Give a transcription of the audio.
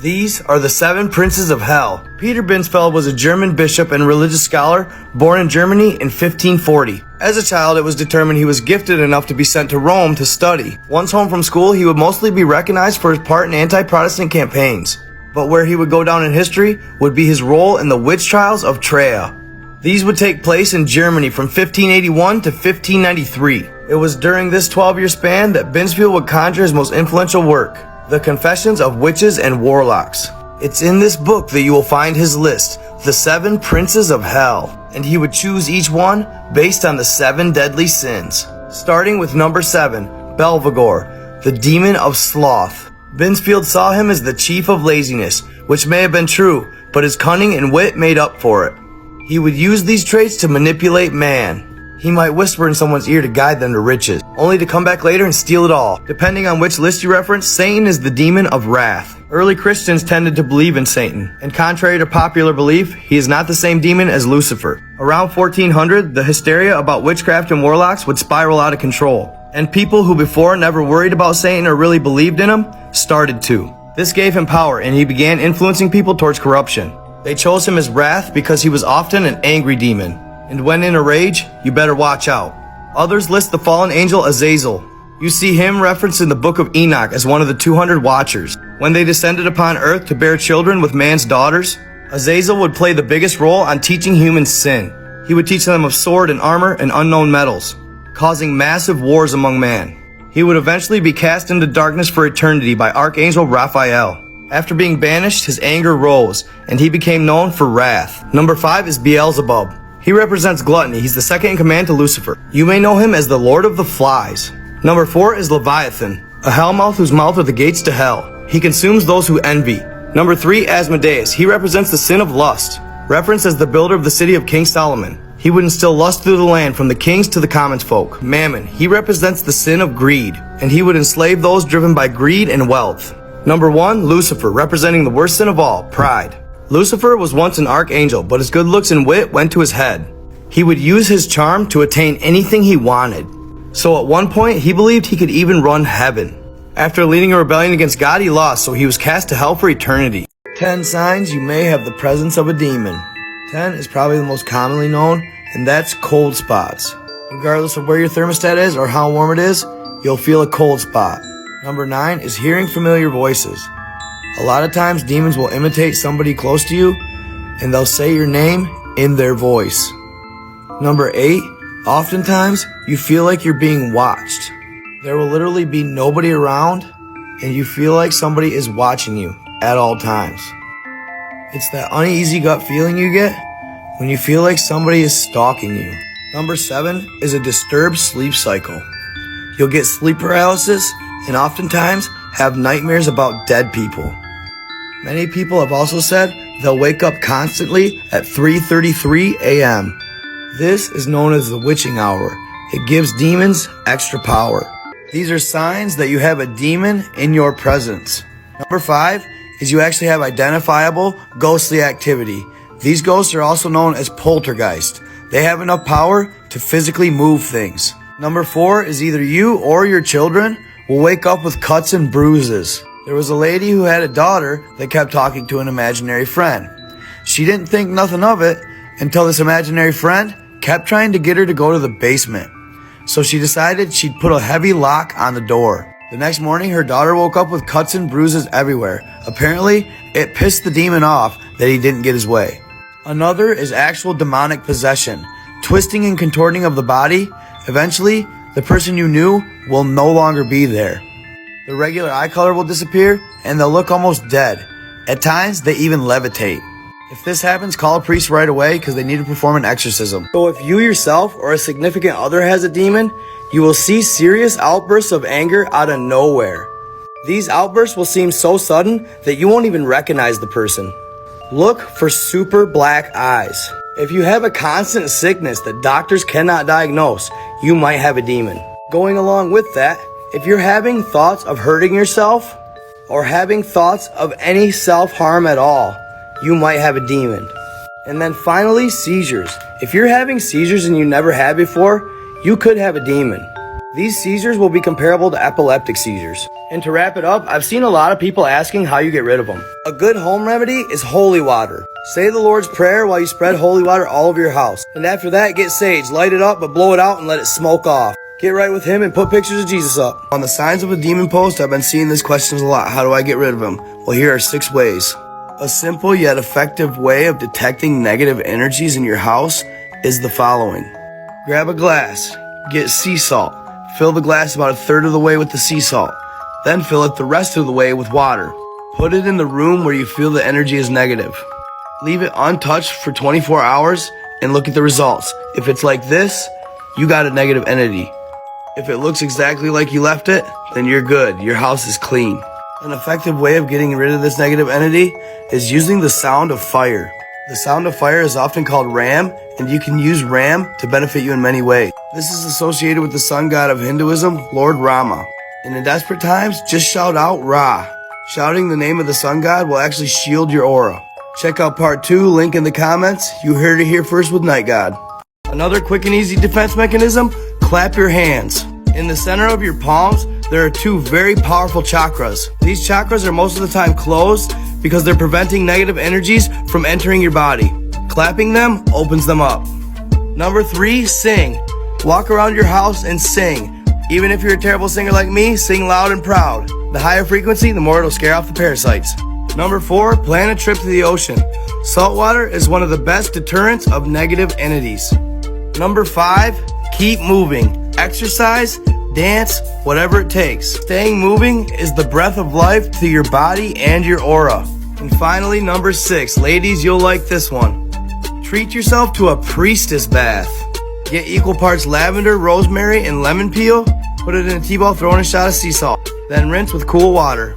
These are the 7 princes of hell. Peter Binsfeld was a German bishop and religious scholar born in Germany in 1540. As a child, it was determined he was gifted enough to be sent to Rome to study. Once home from school, he would mostly be recognized for his part in anti-Protestant campaigns. But where he would go down in history would be his role in the witch trials of Trier. These would take place in Germany from 1581 to 1593. It was during this 12-year span that Binsfeld would conjure his most influential work, The Confessions of Witches and Warlocks. It's in this book that you will find his list, the 7 princes of hell, and he would choose each one based on the 7 deadly sins. Starting with number 7, Belphegor, the demon of sloth. Binsfeld saw him as the chief of laziness, which may have been true, but his cunning and wit made up for it. He would use these traits to manipulate man. He might whisper in someone's ear to guide them to riches, only to come back later and steal it all. Depending on which list you reference, Satan is the demon of wrath. Early Christians tended to believe in Satan, and contrary to popular belief, he is not the same demon as Lucifer. Around 1400, the hysteria about witchcraft and warlocks would spiral out of control, and people who before never worried about Satan or really believed in him, started to. This gave him power, and he began influencing people towards corruption. They chose him as wrath because he was often an angry demon, and when in a rage, you better watch out. Others list the fallen angel Azazel. You see him referenced in the book of Enoch as one of the 200 watchers. When they descended upon earth to bear children with man's daughters, Azazel would play the biggest role on teaching humans sin. He would teach them of sword and armor and unknown metals, causing massive wars among man. He would eventually be cast into darkness for eternity by Archangel Raphael. After being banished, his anger rose, and he became known for wrath. Number 5 is Beelzebub. He represents gluttony. He's the second in command to Lucifer. You may know him as the Lord of the Flies. Number 4 is Leviathan, a hellmouth whose mouth are the gates to hell. He consumes those who envy. Number 3, Asmodeus. He represents the sin of lust, referenced as the builder of the city of King Solomon. He would instill lust through the land from the kings to the common folk. Mammon. He represents the sin of greed, and he would enslave those driven by greed and wealth. Number 1, Lucifer, representing the worst sin of all, pride. Lucifer was once an archangel, but his good looks and wit went to his head. He would use his charm to attain anything he wanted. So at one point, he believed he could even run heaven. After leading a rebellion against God, he lost, so he was cast to hell for eternity. 10 signs you may have the presence of a demon. 10 is probably the most commonly known, and that's cold spots. Regardless of where your thermostat is or how warm it is, you'll feel a cold spot. Number 9 is hearing familiar voices. A lot of times demons will imitate somebody close to you and they'll say your name in their voice. Number 8, oftentimes you feel like you're being watched. There will literally be nobody around and you feel like somebody is watching you at all times. It's that uneasy gut feeling you get when you feel like somebody is stalking you. Number 7 is a disturbed sleep cycle. You'll get sleep paralysis and oftentimes have nightmares about dead people. Many people have also said they'll wake up constantly at 3:33 a.m. This is known as the witching hour. It gives demons extra power. These are signs that you have a demon in your presence. Number 5 is you actually have identifiable ghostly activity. These ghosts are also known as poltergeist. They have enough power to physically move things. Number 4 is either you or your children will wake up with cuts and bruises. There was a lady who had a daughter that kept talking to an imaginary friend. She didn't think nothing of it until this imaginary friend kept trying to get her to go to the basement. So she decided she'd put a heavy lock on the door. The next morning, her daughter woke up with cuts and bruises everywhere. Apparently, it pissed the demon off that he didn't get his way. Another is actual demonic possession, twisting and contorting of the body. Eventually, the person you knew will no longer be there. The regular eye color will disappear and they'll look almost dead. At times, they even levitate. If this happens, call a priest right away because they need to perform an exorcism. So if you yourself or a significant other has a demon, you will see serious outbursts of anger out of nowhere. These outbursts will seem so sudden that you won't even recognize the person. Look for super black eyes. If you have a constant sickness that doctors cannot diagnose, you might have a demon. Going along with that, if you're having thoughts of hurting yourself or having thoughts of any self-harm at all, you might have a demon. And then finally, seizures. If you're having seizures and you never had before, you could have a demon. These seizures will be comparable to epileptic seizures. And to wrap it up, I've seen a lot of people asking how you get rid of them. A good home remedy is holy water. Say the Lord's Prayer while you spread holy water all over your house. And after that, get sage, light it up, but blow it out and let it smoke off. Get right with him and put pictures of Jesus up. On the Signs of a Demon post, I've been seeing this question a lot. How do I get rid of him? Well, here are 6 ways. A simple yet effective way of detecting negative energies in your house is the following. Grab a glass, get sea salt. Fill the glass about 1/3 of the way with the sea salt. Then fill it the rest of the way with water. Put it in the room where you feel the energy is negative. Leave it untouched for 24 hours and look at the results. If it's like this, you got a negative entity. If it looks exactly like you left it, then you're good. Your house is clean. An effective way of getting rid of this negative entity is using the sound of fire. The sound of fire is often called Ram, and you can use Ram to benefit you in many ways. This is associated with the sun god of Hinduism, Lord Rama. And in desperate times, just shout out Ra. Shouting the name of the sun god will actually shield your aura. Check out part 2, link in the comments. You heard it here first with Night God. Another quick and easy defense mechanism, clap your hands. In the center of your palms, there are 2 very powerful chakras. These chakras are most of the time closed because they're preventing negative energies from entering your body. Clapping them opens them up. Number 3, sing. Walk around your house and sing. Even if you're a terrible singer like me, sing loud and proud. The higher frequency, the more it'll scare off the parasites. Number 4, plan a trip to the ocean. Salt water is one of the best deterrents of negative entities. Number 5, keep moving. Exercise, dance, whatever it takes. Staying moving is the breath of life to your body and your aura. And finally, number 6, ladies, you'll like this one. Treat yourself to a priestess bath. Get equal parts lavender, rosemary, and lemon peel. Put it in a tea ball, throw in a shot of sea salt. Then rinse with cool water.